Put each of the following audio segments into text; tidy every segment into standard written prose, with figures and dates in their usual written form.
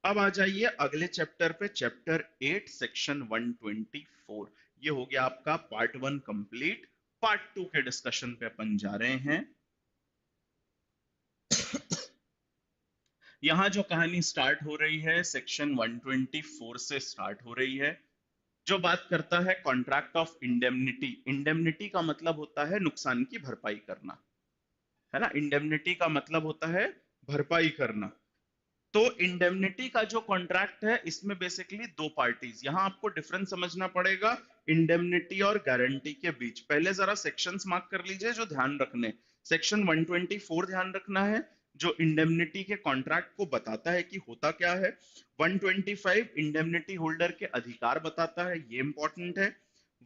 अब आ जाइए अगले चैप्टर पे, चैप्टर 8 सेक्शन 124। ये हो गया आपका पार्ट 1 कंप्लीट। पार्ट 2 के डिस्कशन पे अपन जा रहे हैं। यहां जो कहानी स्टार्ट हो रही है सेक्शन 124 से स्टार्ट हो रही है, जो बात करता है कॉन्ट्रैक्ट ऑफ इंडेमनिटी। इंडेमनिटी का मतलब होता है नुकसान की भरपाई करना, है ना। इंडेमनिटी का मतलब होता है भरपाई करना। तो इंडेमनिटी का जो कॉन्ट्रैक्ट है, इसमें बेसिकली दो पार्टीज, यहां आपको डिफरेंस समझना पड़ेगा इंडेमनिटी और गारंटी के बीच। पहले जरा सेक्शंस मार्क कर लीजिए जो ध्यान रखने। सेक्शन 124 ध्यान रखना है, जो इंडेमनिटी के कॉन्ट्रैक्ट को बताता है कि होता क्या है। 125 इंडेमनिटी होल्डर के अधिकार बताता है, ये इंपॉर्टेंट है।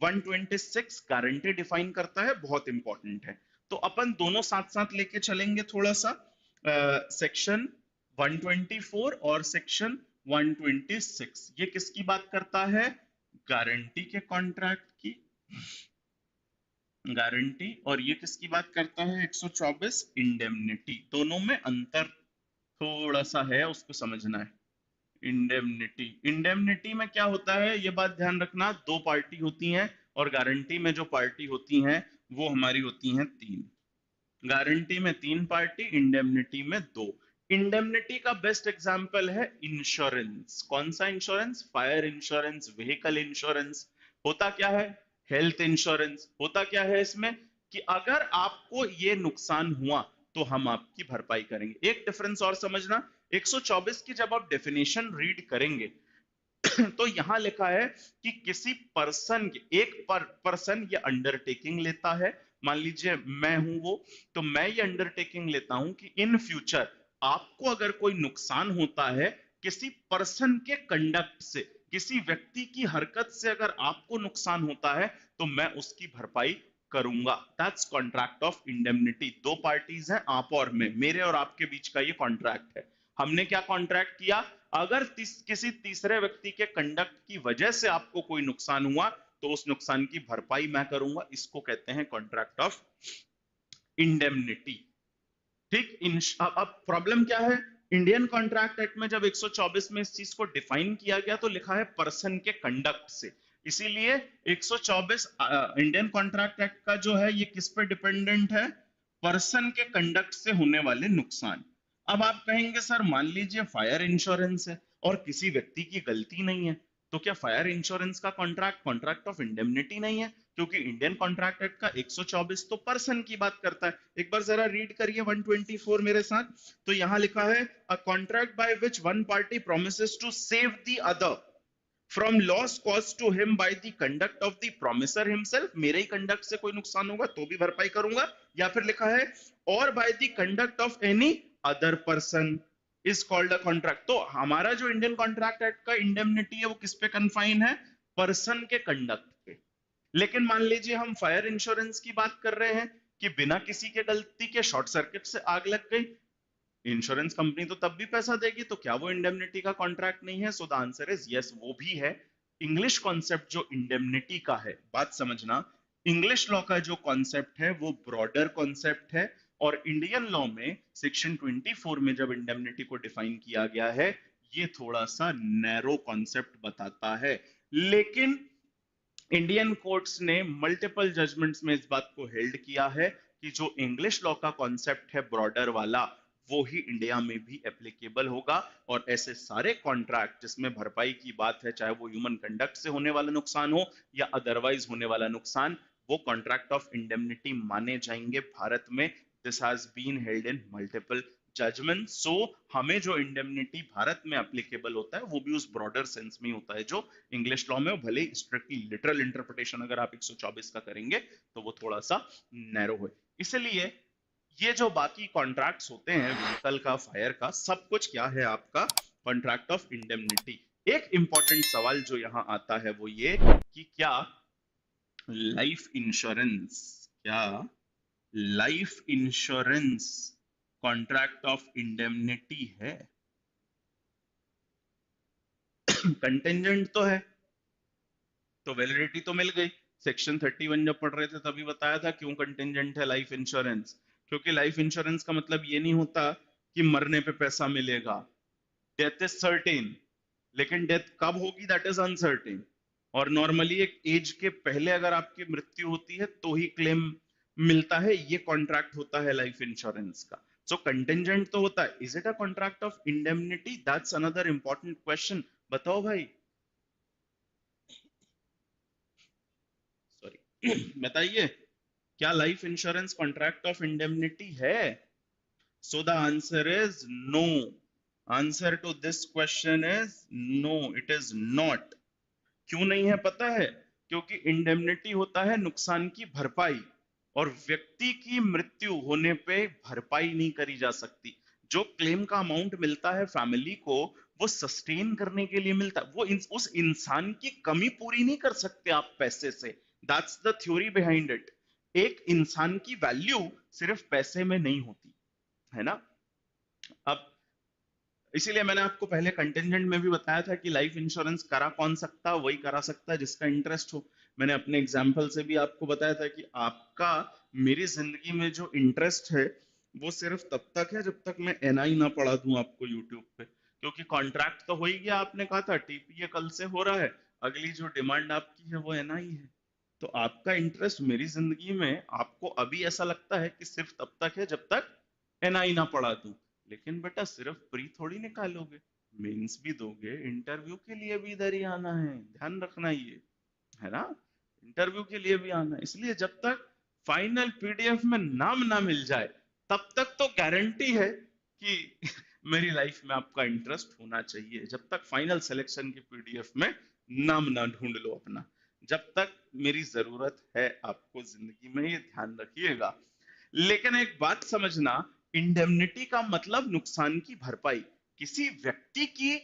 126 गारंटी डिफाइन करता है, बहुत इंपॉर्टेंट है। तो अपन दोनों साथ साथ लेके चलेंगे थोड़ा सा। सेक्शन 124 और सेक्शन 126 ये किसकी बात करता है? गारंटी के कॉन्ट्रैक्ट की, गारंटी। और ये किसकी बात करता है? 124 इंडेमनिटी। दोनों में अंतर थोड़ा सा है, उसको समझना है। इंडेमनिटी, इंडेमनिटी में क्या होता है ये बात ध्यान रखना, दो पार्टी होती हैं, और गारंटी में जो पार्टी होती हैं वो हमारी होती हैं तीन। गारंटी में तीन पार्टी, इंडेमनिटी में दो। इंडेमनिटी का बेस्ट एग्जांपल है इंश्योरेंस। कौन सा insurance? Fire insurance, vehicle insurance. होता क्या है? Health insurance. होता क्या है इसमें कि अगर आपको ये नुकसान हुआ तो हम आपकी भरपाई करेंगे। एक डिफरेंस और समझना, 124 की जब आप डेफिनेशन रीड करेंगे तो यहां लिखा है कि किसी पर्सन के, एक पर्सन ये अंडरटेकिंग लेता है। मान लीजिए मैं हूं वो, तो मैं ये अंडरटेकिंग लेता हूं कि इन फ्यूचर आपको अगर कोई नुकसान होता है किसी पर्सन के कंडक्ट से, किसी व्यक्ति की हरकत से अगर आपको नुकसान होता है तो मैं उसकी भरपाई करूंगा। That's contract of indemnity. दो पार्टीज हैं, आप और मैं, मेरे और आपके बीच का ये कॉन्ट्रैक्ट है। हमने क्या कॉन्ट्रैक्ट किया? अगर किसी तीसरे व्यक्ति के कंडक्ट की वजह से आपको कोई नुकसान हुआ तो उस नुकसान की भरपाई मैं करूंगा। इसको कहते हैं कॉन्ट्रैक्ट ऑफ इंडेमनिटी। ठीक। अब प्रॉब्लम क्या है? इंडियन कॉन्ट्रैक्ट एक्ट में जब 124 में इस चीज को डिफाइन किया गया तो लिखा है पर्सन के कंडक्ट से। इसीलिए 124 इंडियन कॉन्ट्रैक्ट एक्ट का जो है ये किस पे डिपेंडेंट है? पर्सन के कंडक्ट से होने वाले नुकसान। अब आप कहेंगे सर मान लीजिए फायर इंश्योरेंस है और किसी व्यक्ति की गलती नहीं है, तो क्या फायर इंश्योरेंस का कॉन्ट्रैक्ट कॉन्ट्रैक्ट ऑफ इंडेमनिटी नहीं है? क्योंकि इंडियन कॉन्ट्रैक्ट एक्ट का 124 तो पर्सन की बात करता है। एक बार जरा रीड करिए 124 मेरे साथ। तो यहां लिखा है a contract by which one party promises to save the other from loss cause to him by the conduct of the promisor himself. मेरे ही कंडक्ट से कोई नुकसान होगा तो भी भरपाई करूंगा। या फिर लिखा है और bye the conduct of any other person is called a contract. तो हमारा जो इंडियन कॉन्ट्रैक्ट एक्ट का इंडेमनिटी है वो किस पे कन्फाइन है? पर्सन के कंडक्ट पे। लेकिन मान लीजिए हम फायर इंश्योरेंस की बात कर रहे हैं कि बिना किसी के गलती के शॉर्ट सर्किट से आग लग गई, इंश्योरेंस कंपनी तो तब भी पैसा देगी, तो क्या वो इंडेमनिटी का कॉन्ट्रैक्ट नहीं है? So the answer is yes, वो भी है। इंग्लिश कॉन्सेप्ट जो इंडेमनिटी का है, बात समझना, इंग्लिश लॉ का जो कॉन्सेप्ट है वो ब्रॉडर कॉन्सेप्ट है, और इंडियन लॉ में सेक्शन 24 में जब इंडेमनिटी को डिफाइन किया गया है ये थोड़ा सा नैरो कॉन्सेप्ट बताता है। लेकिन इंडियन कोर्ट्स ने मल्टीपल जजमेंट्स में इस बात को हेल्ड किया है कि जो इंग्लिश लॉ का कॉन्सेप्ट है ब्रॉडर वाला, वो ही इंडिया में भी एप्लीकेबल होगा। और ऐसे सारे कॉन्ट्रैक्ट जिसमें भरपाई की बात है, चाहे वो ह्यूमन कंडक्ट से होने वाला नुकसान हो या अदरवाइज होने वाला नुकसान, वो कॉन्ट्रैक्ट ऑफ इंडेमनिटी माने जाएंगे भारत में। This has been held in multiple judgment. So हमें जो इंडेमनिटी भारत में एप्लीकेबल होता है वो भी उस ब्रॉडर सेंस में होता है जो इंग्लिश लॉ में। भले स्ट्रिक्टली लिटरल इंटरप्रिटेशन अगर आप 124 का करेंगे तो वो थोड़ा सा नैरो है। इसलिए ये जो बाकी कॉन्ट्रैक्ट्स होते हैं व्हीकल का, फायर का, सब कुछ क्या है आपका कॉन्ट्रैक्ट ऑफ इंडेमनिटी। एक इंपॉर्टेंट सवाल जो यहां आता है वो ये कि क्या लाइफ इंश्योरेंस, क्या life insurance contract of indemnity है? कंटेंजेंट तो है, तो वैलिडिटी तो मिल गई। सेक्शन 31 जब पढ़ रहे थे तभी बताया था क्यों कंटिंजेंट है लाइफ इंश्योरेंस। क्योंकि लाइफ इंश्योरेंस का मतलब ये नहीं होता कि मरने पे पैसा मिलेगा। डेथ इज सर्टेन, लेकिन डेथ कब होगी दैट इज अनसर्टेन। और नॉर्मली एक एज के पहले अगर आपकी मृत्यु होती है तो ही क्लेम मिलता है, ये कॉन्ट्रैक्ट होता है लाइफ इंश्योरेंस का। सो कंटिजेंट तो होता है, is it a contract of indemnity, that's another important question. बताओ भाई, सॉरी बताइए, क्या life insurance contract of indemnity है? So the answer is no. Answer to this question is no, it is not. क्यों नहीं है पता है? क्योंकि इंडेमनिटी होता है नुकसान की भरपाई, और व्यक्ति की मृत्यु होने पे भरपाई नहीं करी जा सकती। जो क्लेम का अमाउंट मिलता है फैमिली को, वो सस्टेन करने के लिए मिलता है, वो उस इंसान की कमी पूरी नहीं कर सकते आप पैसे से। That's the theory behind it. एक इंसान की वैल्यू सिर्फ पैसे में नहीं होती है ना। अब इसीलिए मैंने आपको पहले कंटेंजेंट में भी बताया था कि लाइफ इंश्योरेंस करा कौन सकता, वही करा सकता है जिसका इंटरेस्ट हो। मैंने अपने एग्जाम्पल से भी आपको बताया था कि आपका मेरी जिंदगी में जो इंटरेस्ट है वो सिर्फ तब तक है जब तक मैं एनआई ना पढ़ा दूं आपको यूट्यूब पे। क्योंकि कॉन्ट्रैक्ट तो हो ही गया, आपने कहा था टीपीए कल से हो रहा है, अगली जो डिमांड आपकी है वो एनआई है। तो आपका इंटरेस्ट मेरी जिंदगी में आपको अभी ऐसा लगता है कि सिर्फ तब तक है जब तक एनआई ना पढ़ा दूं। लेकिन बेटा सिर्फ प्री थोड़ी निकालोगे, मेंस भी दोगे, इंटरव्यू के लिए भी इधर ही आना है, ध्यान रखना ये, है ना। इंटरव्यू के लिए भी आना है, इसलिए जब तक फाइनल पीडीएफ में नाम ना मिल जाए तब तक तो गारंटी है कि मेरी लाइफ में आपका इंटरेस्ट होना चाहिए। जब तक फाइनल सिलेक्शन की पीडीएफ में नाम ना ढूंढ लो अपना, जब तक मेरी जरूरत है आपको जिंदगी में, ये ध्यान रखिएगा। लेकिन एक बात समझना, इंडेमनिटी का मतलब नुकसान की भरपाई। किसी व्यक्ति की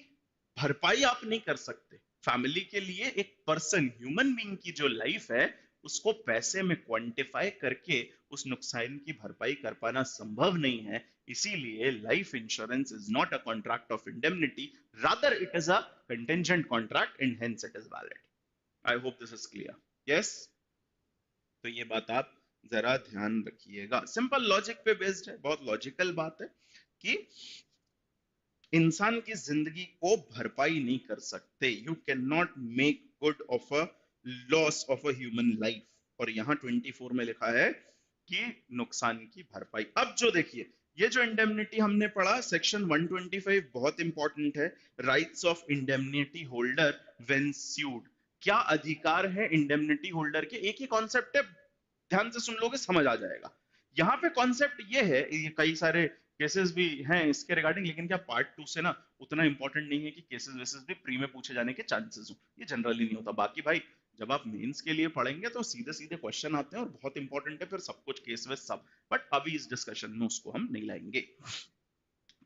भरपाई आप नहीं कर सकते। फैमिली के लिए एक पर्सन, ह्यूमन बीइंग की जो लाइफ है, उसको पैसे में क्वांटिफाई करके उस नुकसान की भरपाई कर पाना संभव नहीं है। इसीलिए life insurance is not a contract of indemnity, rather it is a contingent contract and hence it is valid. I hope this is clear. Yes, तो ये बात आप जरा ध्यान रखिएगा, सिंपल लॉजिक पे बेस्ड है, बहुत लॉजिकल बात है कि इंसान की जिंदगी को भरपाई नहीं कर सकते। You can not make good of a loss of a human life. और यहां 24 में लिखा है कि नुकसान की भरपाई। अब जो देखिए, ये जो इंडेमनिटी हमने पढ़ा सेक्शन 125 बहुत इंपॉर्टेंट है। Rights of indemnity holder when sued. क्या अधिकार है इंडेमनिटी होल्डर के? एक ही कॉन्सेप्ट है, ध्यान से सुन लोगे समझ आ जाएगा। यहाँ पे कॉन्सेप्ट ये है, ये कई सारे केसेस भी हैं इसके रिगार्डिंग, लेकिन क्या पार्ट 2 से ना उतना इंपॉर्टेंट नहीं है कि केसेस वेसेस भी प्री में पूछे जाने के चांसेस हो, ये जनरली नहीं होता। बाकी भाई जब आप मेंस के लिए पढ़ेंगे तो सीधे सीधे क्वेश्चन आते हैं और बहुत इंपॉर्टेंट है फिर सब कुछ केस वेस सब। बट अभी इस डिस्कशन में उसको हम नहीं लाएंगे।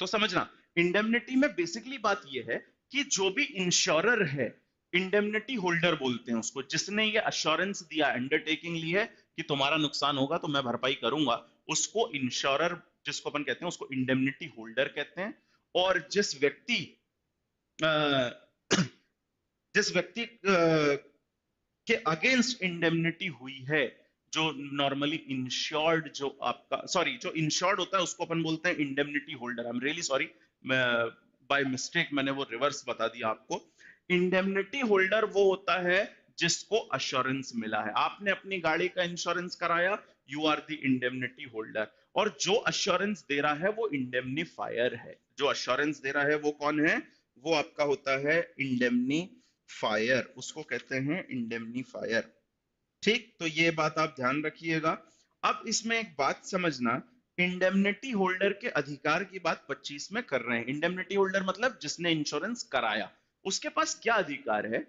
तो समझना, इंडेमनिटी में बेसिकली बात यह है कि जो भी इंश्योरर है, इंडेमनिटी होल्डर बोलते हैं उसको, जिसने ये अश्योरेंस दिया, अंडरटेकिंग ली है कि तुम्हारा नुकसान होगा तो मैं भरपाई करूंगा, उसको इंश्योरर, जिसको अपन कहते हैं उसको इंडेमनिटी होल्डर कहते हैं। और जिस व्यक्ति के अगेंस्ट इंडेमनिटी हुई है, जो नॉर्मली इंश्योर्ड, जो आपका सॉरी जो इंश्योर्ड होता है उसको अपन बोलते हैं indemnity holder. I am really sorry, by mistake मैंने वो रिवर्स बता दिया आपको। इंडेमनिटी होल्डर वो होता है जिसको अश्योरेंस मिला है। आपने अपनी गाड़ी का इंश्योरेंस कराया, you are the indemnity holder. और जो अश्योरेंस दे रहा है वो इंडेमनीफायर है। जो अश्योरेंस दे रहा है वो कौन है? वो आपका होता है इंडेमनीफायर, उसको कहते हैं इंडेमनीफायर। ठीक, तो ये बात आप ध्यान रखिएगा। अब इसमें एक बात समझना, इंडेमनिटी होल्डर के अधिकार की बात 25 में कर रहे हैं। इंडेमनिटी होल्डर मतलब जिसने इंश्योरेंस कराया, उसके पास क्या अधिकार है?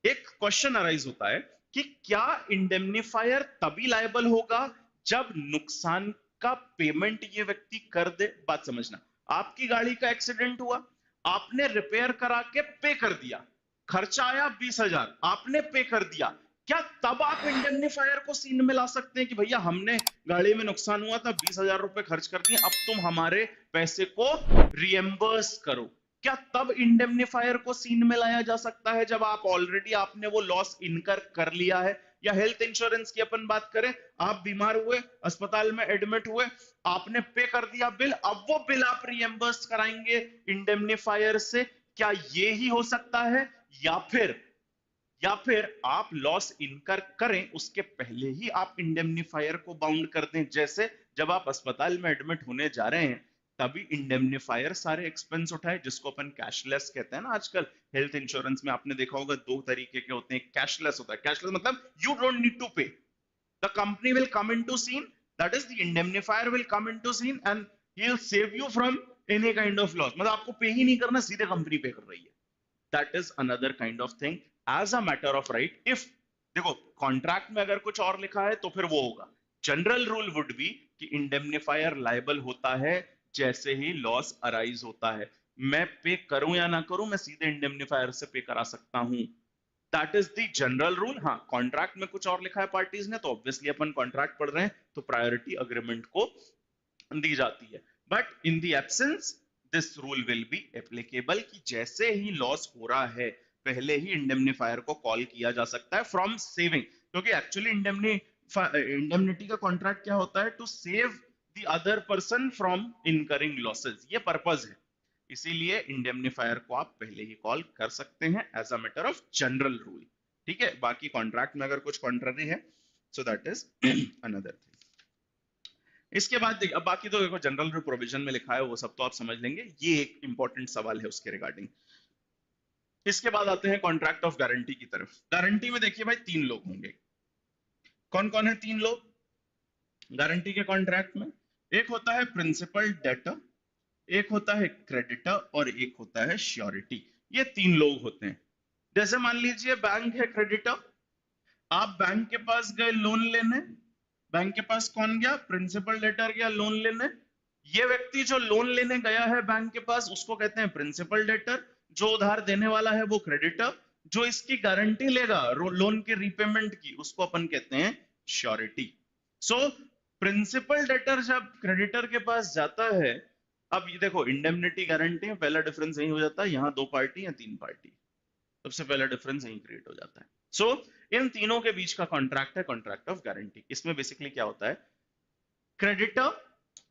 एक क्वेश्चन अराइज होता है कि क्या इंडेमनीफायर तभी लायबल होगा जब नुकसान का पेमेंट ये व्यक्ति कर दे। बात समझना, आपकी गाड़ी का एक्सीडेंट हुआ, आपने रिपेयर करा के पे कर दिया, खर्चा आया 20,000, आपने पे कर दिया, क्या तब आप इंडेमनीफायर को सीन में ला सकते हैं कि भैया हमने गाड़ी में नुकसान हुआ था, 20,000 रुपए खर्च कर दिए, अब तुम हमारे पैसे को रिएम्बर्स करो? क्या तब इंडेमनीफायर को सीन में लाया जा सकता है जब आप ऑलरेडी आपने वो लॉस इनकर कर लिया है? या हेल्थ इंश्योरेंस की अपन बात करें, आप बीमार हुए, अस्पताल में एडमिट हुए, आपने पे कर दिया बिल, अब वो बिल आप रिएम्बर्स कराएंगे इंडेमनिफायर से, क्या ये ही हो सकता है? या फिर आप लॉस इनकर करें उसके पहले ही आप इंडेमनिफायर को बाउंड कर दें, जैसे जब आप अस्पताल में एडमिट होने जा रहे हैं तभी इंडेमनिफायर सारे एक्सपेंस उठाए, जिसको अपन कैशलेस कहते हैं ना। आजकल हेल्थ इंश्योरेंस में आपने देखा होगा दो तरीके के होते हैं, कैशलेस होता है, कैशलेस मतलब यू डोंट नीड टू पे, the company will come into scene, that is the indemnifier will come into scene and he'll save you from any kind of loss, मतलब आपको पे ही नहीं करना, सीधे कंपनी पे कर रही है। that is another kind of thing as a matter of right, if देखो कॉन्ट्रैक्ट में अगर कुछ और लिखा है तो फिर वो होगा, जनरल रूल वुड बी कि इंडेमनिफायर लायबल होता है जैसे ही लॉस अराइज होता है, मैं पे करूं या ना करूं मैं सीधे इंडेमनिफायर से पे करा सकता हूं, that is the general rule. हाँ, कॉन्ट्रैक्ट में कुछ और लिखा है पार्टीज ने तो ऑब्वियसली अपन कॉन्ट्रैक्ट पढ़ रहे हैं तो प्रायोरिटी अग्रीमेंट को दी जाती है, but in the absence this rule will be applicable कि जैसे ही लॉस हो रहा है पहले ही इंडेमनिफायर को कॉल किया जा सकता है फ्रॉम सेविंग, क्योंकि एक्चुअली इंडेमनिटी का कॉन्ट्रैक्ट क्या होता है, to save the other person from incurring losses, ये पर्पज है, इसीलिए इंडेमनिफायर को आप पहले ही कॉल कर सकते हैं as a matter of general rule. ठीक है, बाकी कॉन्ट्रैक्ट में अगर कुछ कॉन्ट्ररी है so that is another thing. इसके बाद देखिए, अब बाकी तो देखो जनरल रूल प्रोविजन में लिखा है वो सब तो आप समझ लेंगे, ये एक इंपॉर्टेंट सवाल है उसके रिगार्डिंग। इसके बाद आते हैं कॉन्ट्रैक्ट ऑफ गारंटी की तरफ। गारंटी में देखिए भाई तीन लोग होंगे, कौन कौन है तीन लोग गारंटी के कॉन्ट्रैक्ट में? एक होता है प्रिंसिपल डेटर, एक होता है क्रेडिटर और एक होता है श्योरिटी, ये तीन लोग होते हैं। जैसे मान लीजिए बैंक है क्रेडिटर, आप बैंक के पास गए लोन लेने, बैंक के पास कौन गया, प्रिंसिपल डेटर गया लोन लेने, ये व्यक्ति जो लोन लेने गया है बैंक के पास उसको कहते हैं प्रिंसिपल डेटर, जो उधार देने वाला है वो क्रेडिटर, जो इसकी गारंटी लेगा लोन के रीपेमेंट की उसको अपन कहते हैं श्योरिटी। सो प्रिंसिपल डेटर जब क्रेडिटर के पास जाता है, अब ये देखो इंडेमनिटी गारंटी में पहला डिफरेंस यही हो जाता है, यहां दो पार्टी या तीन पार्टी, सबसे पहला डिफरेंस यही क्रिएट हो जाता है। सो इन तीनों के बीच का कॉन्ट्रैक्ट है कॉन्ट्रैक्ट ऑफ गारंटी। इसमें बेसिकली क्या होता है, क्रेडिटर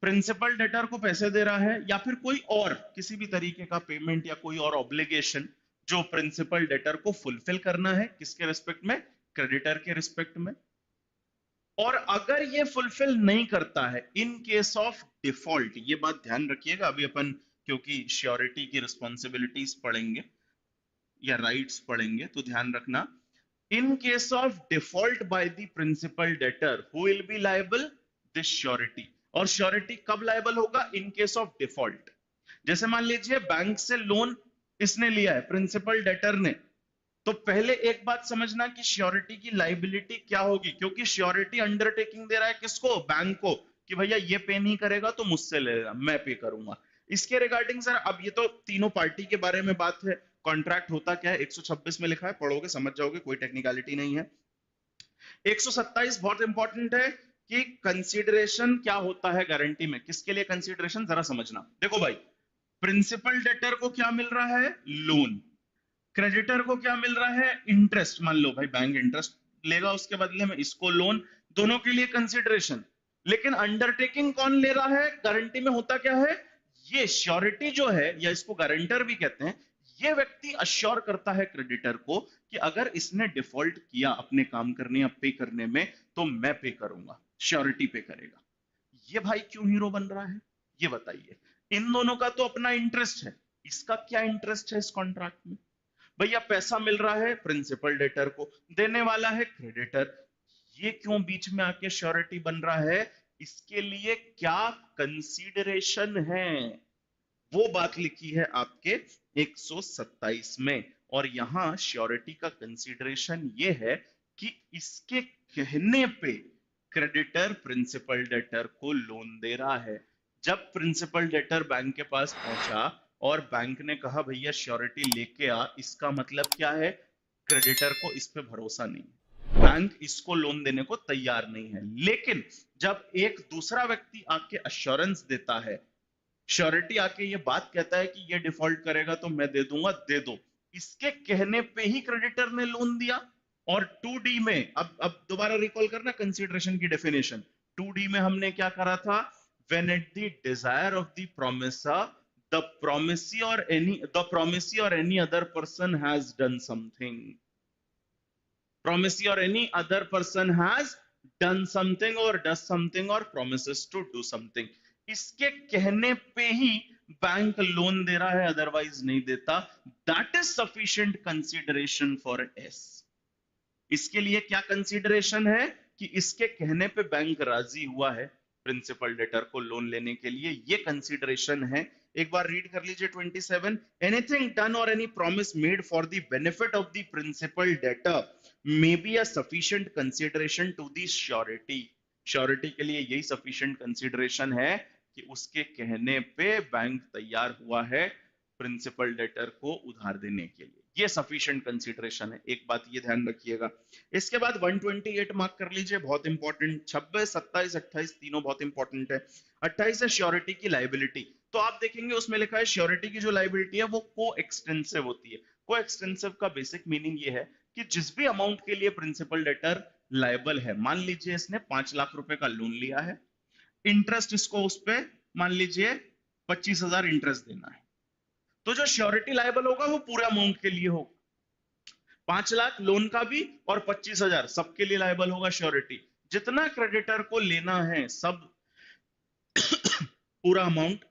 प्रिंसिपल डेटर को पैसे दे रहा है या फिर कोई और किसी भी तरीके का पेमेंट या कोई और ऑब्लिगेशन जो प्रिंसिपल डेटर को फुलफिल करना है, किसके रिस्पेक्ट में, क्रेडिटर के रिस्पेक्ट में, और अगर ये फुलफिल नहीं करता है इन केस ऑफ डिफॉल्ट, ये बात ध्यान रखिएगा, अभी अपन क्योंकि श्योरिटी की रिस्पॉन्सिबिलिटीज पढ़ेंगे या राइट्स पढ़ेंगे तो ध्यान रखना, in case of default by the principal debtor who will be liable, this surety. और श्योरिटी कब लायबल होगा, इन केस ऑफ डिफॉल्ट। जैसे मान लीजिए बैंक से लोन इसने लिया है प्रिंसिपल डेटर ने, तो पहले एक बात समझना कि श्योरिटी की लाइबिलिटी क्या होगी, क्योंकि श्योरिटी अंडरटेकिंग दे रहा है किसको, बैंक को, कि भैया ये पे नहीं करेगा तो मुझसे ले लेगा, मैं पे करूंगा। इसके रिगार्डिंग सर, अब ये तो तीनों पार्टी के बारे में बात है, कॉन्ट्रैक्ट होता क्या है 126 में लिखा है, पढ़ोगे समझ जाओगे, कोई टेक्निकलिटी नहीं है। 127 बहुत इंपॉर्टेंट है कि कंसीडरेशन क्या होता है गारंटी में, किसके लिए कंसीडरेशन जरा समझना। देखो भाई, प्रिंसिपल डेटर को क्या मिल रहा है, लोन, क्रेडिटर को क्या मिल रहा है, इंटरेस्ट, मान लो भाई बैंक इंटरेस्ट लेगा उसके बदले में इसको लोन, दोनों के लिए कंसीडरेशन। लेकिन अंडरटेकिंग कौन ले रहा है, गारंटी में होता क्या है, ये श्योरिटी जो है या इसको गारंटर भी कहते हैं, ये व्यक्ति अश्योर करता है क्रेडिटर को कि अगर इसने डिफॉल्ट किया अपने काम करने या पे करने में तो मैं पे करूंगा, श्योरिटी पे करेगा। ये भाई क्यों हीरो बन रहा है, ये बताइए। इन दोनों का तो अपना इंटरेस्ट है, इसका क्या इंटरेस्ट है इस कॉन्ट्रैक्ट में, भैया पैसा मिल रहा है प्रिंसिपल डेटर को, देने वाला है क्रेडिटर, ये क्यों बीच में आके श्योरिटी बन रहा है, इसके लिए क्या कंसीडरेशन है, वो बात लिखी है आपके 127 में। और यहां श्योरिटी का कंसीडरेशन ये है कि इसके कहने पे क्रेडिटर प्रिंसिपल डेटर को लोन दे रहा है। जब प्रिंसिपल डेटर बैंक के पास पहुंचा और बैंक ने कहा भैया श्योरिटी लेके आ, इसका मतलब क्या है, क्रेडिटर को इस पे भरोसा नहीं, बैंक इसको लोन देने को तैयार नहीं है। लेकिन जब एक दूसरा व्यक्ति आके अश्योरेंस देता है, श्योरिटी आके ये बात कहता है कि ये डिफॉल्ट करेगा तो मैं दे दूंगा, दे दो, इसके कहने पे ही क्रेडिटर ने लोन दिया, और 2D में अब दोबारा रिकॉल करना कंसीडरेशन की डेफिनेशन। 2D में हमने क्या करा था, when at the desire of the promisor the promisee or any other person has done something, promisee or any other person has done something or does something or promises to do something, इसके कहने पे ही bank loan दे रहा है, otherwise नहीं देता। That is sufficient consideration for S. इसके लिए क्या कंसीडरेशन है कि इसके कहने पे बैंक राजी हुआ है प्रिंसिपल डेटर को लोन लेने के लिए, ये कंसीडरेशन है। एक बार रीड कर लीजिए 27, एनीथिंग डन और any promise made for the benefit of the principal debtor may be a sufficient consideration to the surety. Surety के लिए यही सफिशिएंट कंसीडरेशन है कि उसके कहने पे बैंक तैयार हुआ है प्रिंसिपल डेटर को उधार देने के लिए, ये सफिशिएंट कंसीडरेशन है। एक बात ये ध्यान रखिएगा। इसके बाद 128 मार्क कर लीजिए, बहुत इंपॉर्टेंट। 26, 27, 28 तीनों बहुत इंपॉर्टेंट है। 28 है श्योरिटी की लायबिलिटी। तो आप देखेंगे उसमें लिखा है श्योरिटी की जो लायबिलिटी है वो को एक्सटेंसिव होती है। को एक्सटेंसिव का बेसिक मीनिंग ये है कि जिस भी अमाउंट के लिए प्रिंसिपल डेटर लायबल है, मान लीजिए इसने 5 लाख रुपए का लोन लिया है, इंटरेस्ट इसको उस पर मान लीजिए 25,000 इंटरेस्ट देना है, तो जो श्योरिटी लायबल होगा वो पूरे अमाउंट के लिए होगा। 5 लाख लोन का भी और 25,000 सबके लिए लायबल होगा श्योरिटी। जितना क्रेडिटर को लेना है सब पूरा अमाउंट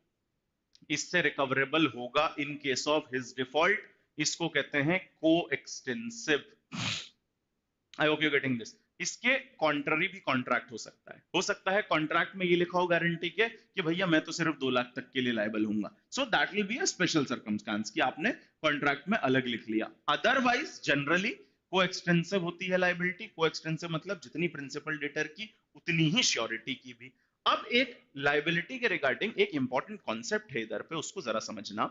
इससे रिकवरेबल होगा in case of his default. इसको कहते हैं को extensive. I hope you getting this. इसके कॉन्ट्ररी भी कॉन्ट्रैक्ट हो सकता है कॉन्ट्रैक्ट में ये लिखा हो गारंटी के कि भैया मैं तो सिर्फ 2 लाख तक के लिए लायबल हूंगा, so that will be a special circumstance कि आपने कॉन्ट्रैक्ट में अलग लिख लिया। अदरवाइज जनरली को एक्सटेंसिव होती है लायबिलिटी। को एक्सटेंसिव मतलब जितनी प्रिंसिपल डेटर की उतनी ही श्योरिटी की भी। अब एक लायबिलिटी के रिगार्डिंग एक इंपॉर्टेंट कॉन्सेप्ट है इधर पे, उसको जरा समझना।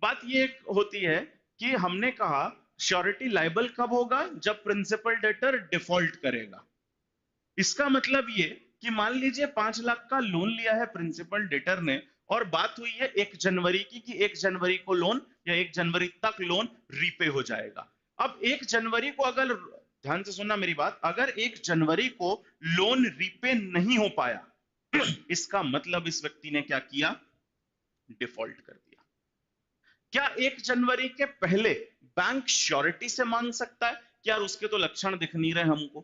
बात ये होती है कि हमने कहा श्योरिटी लायबल कब होगा, जब प्रिंसिपल डेटर डिफॉल्ट करेगा। इसका मतलब ये कि मान लीजिए 5 लाख का लोन लिया है प्रिंसिपल डेटर ने और बात हुई है 1 जनवरी की कि 1 जनवरी को लोन या 1 जनवरी तक लोन रीपे हो जाएगा। अब 1 जनवरी को अगर, ध्यान से सुनना मेरी बात, अगर 1 जनवरी को लोन रीपे नहीं हो पाया इसका मतलब इस व्यक्ति ने क्या किया, डिफॉल्ट कर दिया। क्या 1 जनवरी के पहले बैंक श्योरिटी से मांग सकता है कि यार उसके तो लक्षण दिख नहीं रहे हमको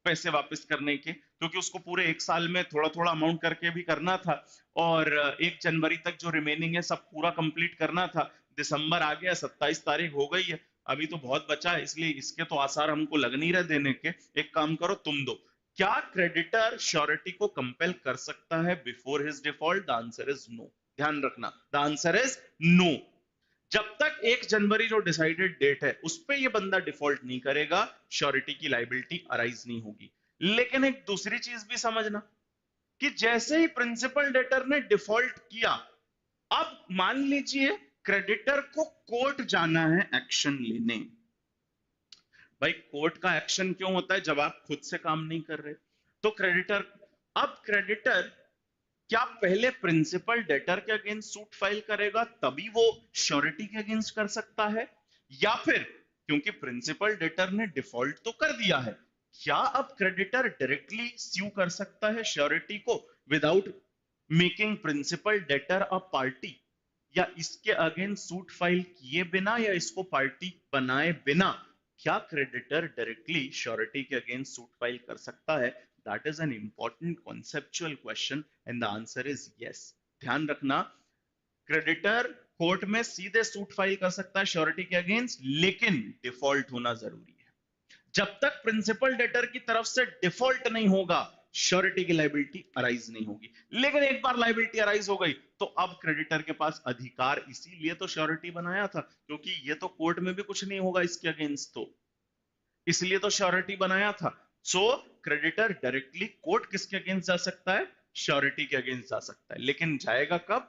पैसे वापस करने के, क्योंकि उसको पूरे 1 साल में थोड़ा थोड़ा अमाउंट करके भी करना था और 1 जनवरी तक जो रिमेनिंग है सब पूरा कंप्लीट करना था। दिसंबर आ गया, 27 तारीख हो गई है, अभी तो बहुत बचा है, इसलिए इसके तो आसार हमको लग नहीं रहे देने के। एक काम करो तुम दो। क्या क्रेडिटर श्योरिटी को कंपेल कर सकता है before his default? The answer is no. ध्यान रखना, द आंसर इज नो। जब तक 1 जनवरी जो डिसाइडेड डेट है उस पे ये बंदा डिफॉल्ट नहीं करेगा, श्योरिटी की लायबिलिटी अराइज नहीं होगी। लेकिन एक दूसरी चीज भी समझना कि जैसे ही प्रिंसिपल डेटर ने डिफॉल्ट किया, अब मान लीजिए क्रेडिटर को कोर्ट जाना है एक्शन लेने। भाई कोर्ट का एक्शन क्यों होता है? जब आप खुद से काम नहीं कर रहे तो क्रेडिटर, अब क्रेडिटर क्या पहले प्रिंसिपल डेटर के अगेंस्ट सूट फाइल करेगा तभी वो श्योरिटी के अगेंस्ट कर सकता है, या फिर क्योंकि प्रिंसिपल डेटर ने डिफॉल्ट तो कर दिया है, क्या अब क्रेडिटर डायरेक्टली स्यू कर सकता है श्योरिटी को without making principal debtor a party, या इसके अगेंस्ट सूट फाइल किए बिना या इसको पार्टी बनाए बिना क्या क्रेडिटर डायरेक्टली श्योरिटी के अगेंस्ट सूट फाइल कर सकता है? That is an important conceptual question and the answer is yes. ध्यान रखना, क्रेडिटर कोर्ट में सीधे सूट फाइल कर सकता है श्योरिटी के अगेंस्ट, लेकिन डिफॉल्ट होना जरूरी है। जब तक प्रिंसिपल डेटर की तरफ से डिफॉल्ट नहीं होगा श्योरिटी की लायबिलिटी अराइज नहीं होगी। लेकिन एक बार लायबिलिटी अराइज हो गई तो अब क्रेडिटर के पास अधिकार, इसीलिए तो श्योरिटी बनाया था, क्योंकि ये तो कोर्ट में भी कुछ नहीं होगा इसके अगेंस्ट, तो इसलिए तो श्योरिटी बनाया था। सो क्रेडिटर डायरेक्टली कोर्ट किसके अगेंस्ट जा सकता है? श्योरिटी के अगेंस्ट जा सकता है, लेकिन जाएगा कब?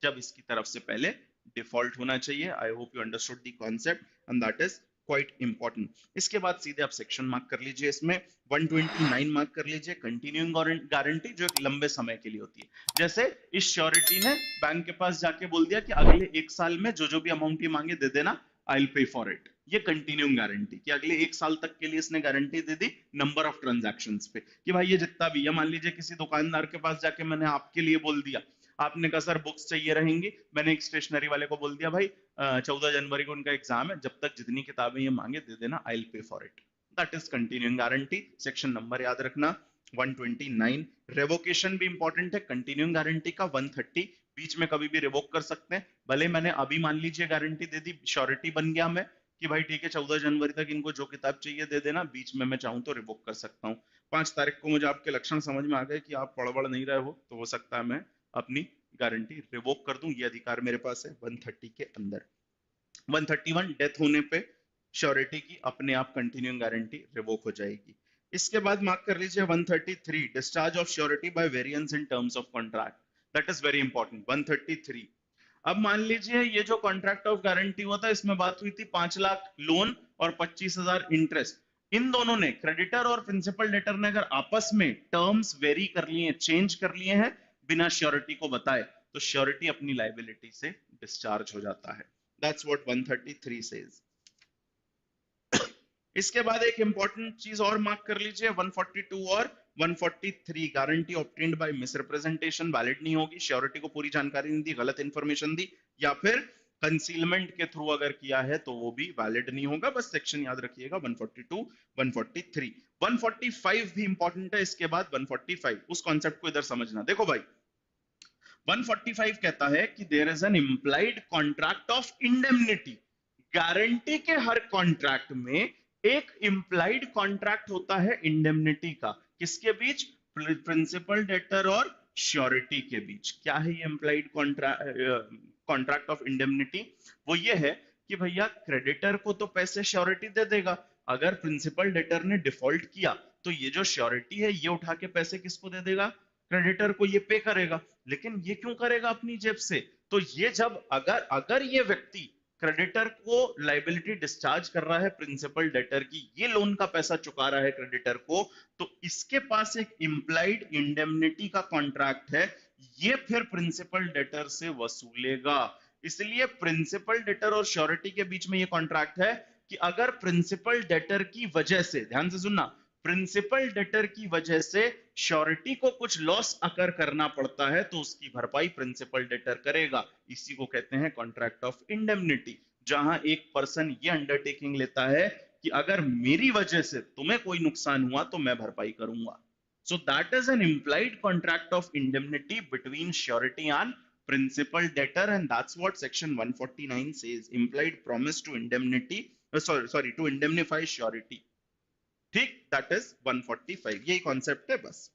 जब इसकी तरफ से पहले डिफॉल्ट होना चाहिए। I hope you understood the concept and that is quite important. इसके बाद सीधे आप सेक्शन मार्क कर लीजिए, इसमें 129 मार्क कर लीजिए, कंटिन्यूइंग गारंटी जो एक लंबे समय के लिए होती है। जैसे इस श्योरिटी ने बैंक के पास जाके बोल दिया कि अगले 1 साल में जो जो भी अमाउंट ही मांगे दे देना, I will pay for it. ये कंटिन्यूइंग गारंटी कि अगले 1 साल तक के लिए इसने guarantee they the number of transactions पे, कि भाई ये जितना भी, या मान लीजिए किसी दुकानदार के पास जाके मैंने आपके लिए बोल दिया, आपने कहा सर बुक्स चाहिए रहेंगी, मैंने एक स्टेशनरी वाले को बोल दिया भाई 14 जनवरी को उनका एग्जाम है, जब तक जितनी किताबें ये मांगे दे देना, I will pay for it. That is continuing guarantee. Section number याद रखना 129। रेवोकेशन भी इंपॉर्टेंट है कंटिन्यूइंग गारंटी का 130, बीच में कभी भी रिवोक कर सकते हैं। भले मैंने अभी मान लीजिए गारंटी दे दी, श्योरिटी बन गया मैं कि भाई ठीक है 14 जनवरी तक इनको जो किताब चाहिए दे देना, बीच में मैं चाहूं तो रिवोक कर सकता हूँ। 5 तारीख को मुझे आपके लक्षण समझ में आ गए कि आप पढ़ नहीं रहे हो, तो हो सकता है मैं अपनी गारंटी रिवोक कर दूं, ये अधिकार मेरे पास है 130 के अंदर। 131 डेथ होने पे श्योरिटी की अपने आप कंटिन्यूइंग गारंटी रिवोक हो जाएगी। इसके बाद मार्क कर लीजिए 133 discharge of surety by variance in terms of contract, that is very important 133। अब मान लीजिए ये जो कॉन्ट्रैक्ट ऑफ गारंटी हुआ था इसमें बात हुई थी 5 लाख लोन और 25,000 इंटरेस्ट। इन दोनों ने, क्रेडिटर और प्रिंसिपल डेटर ने, अगर आपस में टर्म्स वेरी कर लिए, चेंज कर लिए हैं बिना श्योरिटी को बताए, तो श्योरिटी अपनी लाइबिलिटी से डिस्चार्ज हो जाता है। That's what 133 says. इसके बाद एक इंपॉर्टेंट चीज और मार्क कर लीजिए 142 और 143, guarantee obtained by misrepresentation valid नहीं होगी, श्योरिटी को पूरी जानकारी नहीं दी, गलत इंफॉर्मेशन दी, या फिर कंसीलमेंट के थ्रू अगर किया है तो वो भी वैलिड नहीं होगा। बस सेक्शन याद रखिएगा 142 143। 145 भी इंपॉर्टेंट है। इसके बाद 145, उस कॉन्सेप्ट को इधर समझना। देखो भाई 145 कहता है कि there is an implied contract of indemnity. Guarantee के हर कॉन्ट्रैक्ट में एक इम्प्लाइड कॉन्ट्रैक्ट होता है इंडेमनिटी का, किसके बीच? प्रिंसिपल डेटर और श्योरिटी के बीच। क्या है ये इम्प्लाइड कॉन्ट्रैक्ट ऑफ इंडेमनिटी? वो ये है कि भैया क्रेडिटर को तो पैसे श्योरिटी दे देगा, अगर प्रिंसिपल डेटर ने डिफॉल्ट किया तो ये जो श्योरिटी है ये उठा के पैसे किसको दे देगा? क्रेडिटर को, ये पे करेगा। लेकिन ये क्यों करेगा अपनी जेब से? तो ये जब अगर अगर ये व्यक्ति क्रेडिटर को लाइबिलिटी डिस्चार्ज कर रहा है प्रिंसिपल डेटर की, ये लोन का पैसा चुका रहा है क्रेडिटर को, तो इसके पास एक इंप्लाइड इंडेमनिटी का कॉन्ट्रैक्ट है, ये फिर प्रिंसिपल डेटर से वसूलेगा। इसलिए प्रिंसिपल डेटर और श्योरिटी के बीच में ये कॉन्ट्रैक्ट है कि अगर प्रिंसिपल डेटर की वजह से, ध्यान से सुनना, प्रिंसिपल डेटर की वजह से श्योरिटी को कुछ लॉस अकर करना पड़ता है तो उसकी भरपाई प्रिंसिपल डेटर करेगा। इसी को कहते हैं कॉन्ट्रैक्ट ऑफ इंडेमनिटी, जहां एक पर्सन ये अंडरटेकिंग लेता है कि अगर मेरी वजह से तुम्हें कोई नुकसान हुआ तो मैं भरपाई करूंगा। So that is an implied contract of indemnity between surety and principal debtor, and that's what section 149 says, implied promise to indemnity, sorry to indemnify surety। ठीक, दैट इज 145, यही कॉन्सेप्ट है बस।